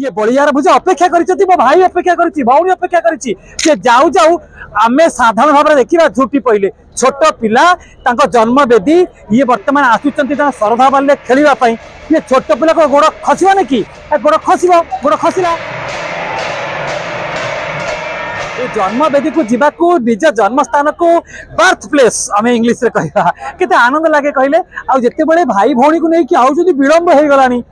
ये बलियार भुज अपेक्षा करिसति मो भाई अपेक्षा करिछि भौणी अपेक्षा करिछि से जाऊ जाऊ आमे साधारण भाव देखिबा झूठी पहिले छोट पिला तांको जन्म बेदी ये वर्तमान आसुचंती ता सरधा बाले खेलिबा पई ये छोट पिला को गोड़ खसिबा ने कि गोड़ खसिबो गोड़ खसिला जन्म बेदी को जीवा को निज जन्म स्थान को बर्थ प्लेस आम इंग्लीश रे कहवा केते आनंद लागे कहले आ जते बळे भाई भौणी को नै कि आउ जदी विलंब हे गलानी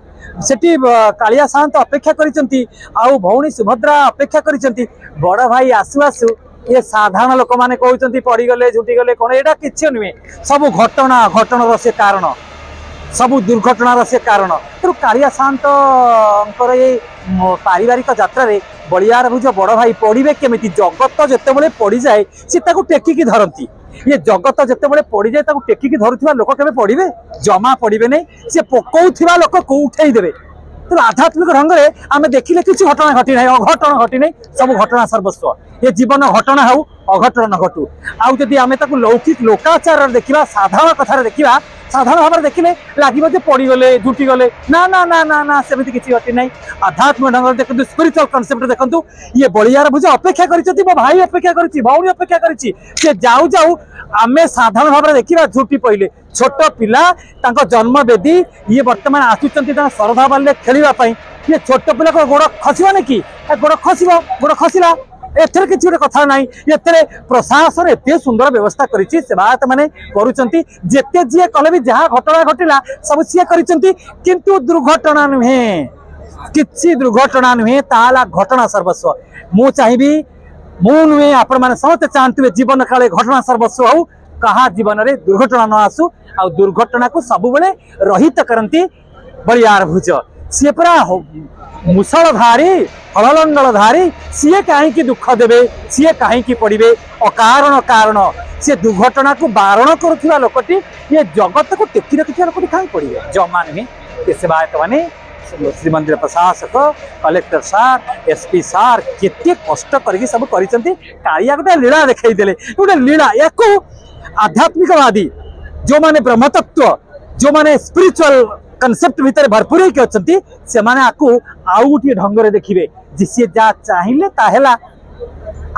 सेठी कालिया साहंत अपेक्षा करिसंती आ भौणी सुभद्रा अपेक्षा करिसंती बड़ भाई आसु आसु ये साधारण लोक माने कहउचंती पड़ी गले झुटी गले कोन एटा किछि नुहे सब घटना घटना से कारण सब दुर्घटनार से कारण तेणु कालिया साहंतर ये पारिवारिक यात्रा रे बलियार भुज बड़ भाई पड़े केमिति जगत जिते पड़ी जाए सी टेकिकी धरती ये जगत जिते पड़ी जाए टेकिकी धरुवा लोक के पड़े जमा पड़े नहीं सी पकौवा लोक को उठे देवे तेणु आध्यात्मिक ढंग से आम देखिले किसी घटना घटी ना अघटन घटी नहीं सब घटना सर्वस्व ये जीवन घटना हो अघटन न घटू आदि आम लौकिक लोकाचार देखा साधारण कथार देखा साधारण भाव देखिले लगे पड़गले झुटी गले ना ना ना ना ना सेमती किसी घटी ना आध्यात्मिक ढंग देखते स्पिरिचुअल कन्सेप्ट देखते ये बलियार भुज अपेक्षा करिसति मो भाई अपेक्षा करिछि भौणी अपेक्षा करिछि से जाऊ जाऊ आमे साधारण भाव देखिबा झूठी पहिले छोट पिला तांको जन्म बेदी ये वर्तमान आसुचंती ता सरधा बाले खेलिबा पई ये छोट पिला को गोड़ खसिबा ने कि गोड़ खसिबो गोड़ खसिला एथरे किछि गोटे कथा नाही एथरे प्रशासन एते सुंदर व्यवस्था करिछि सेवायत माने करूचंती जेते जे कले भी जहा घटना घटिला सब सिया करिचंती किंतु दुर्घटना नुहे किछि दुर्घटना नुहे ताला घटना सर्वस्व मु चाहिबी मु नुहे आपण माने समस्त चाहंतबे जीवन काले घटना सर्वस्व हो कहा जीवन रे दुर्घटना न आसु आ दुर्घटना को सब बेले रहित करंती बलियार भुज सी पूरा मुसलधारी हललंडलधारी सीए कहीं दुख देवे सीए कहीं पड़े अकारण कारण सी दुर्घटना को बारण करुवा लोकटी ये जगत को टेकी रखिया लोकटी कहीं पड़े जमा नुहे सेवायत मैंने श्रीमंदिर प्रशासक कलेक्टर सार एसपी सार केते कष्ट करके सब कालिया गोटे लीला देखई देले गोटे लीला या आध्यात्मिकवादी जो माने ब्रह्मतत्व जो माने स्पिरिचुअल कन्सेप्ट भितर भरपूर होके अच्छी से माने आकु आउ गोटे ढंग से देखिए जी सी जा चाहिए ताहेला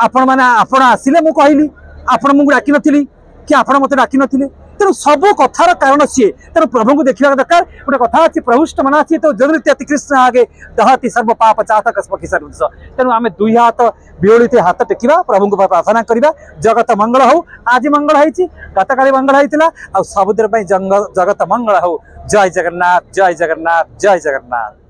आपण माने आपण आसिले मु कहली आपण मुझे डाकी नी कि आपण मत डाकी नी तेणु सब कथार कारण सी तेणु प्रभु को देखा दरकार गोटे कथा अच्छी प्रभुष्ट मना अच्छी तो जदृत्य कृष्ण आगे दहती सर्व पाप चातक स्पकी सर्वश तेणु आम दुई हाथ बिहलित हाथ टेकिबा प्रभु को प्रार्थना करवा जगत मंगल हो आज मंगल होती गत काली मंगल होता आ सबुद जगत मंगल हो जय जगन्नाथ जय जगन्नाथ जय जगन्नाथ।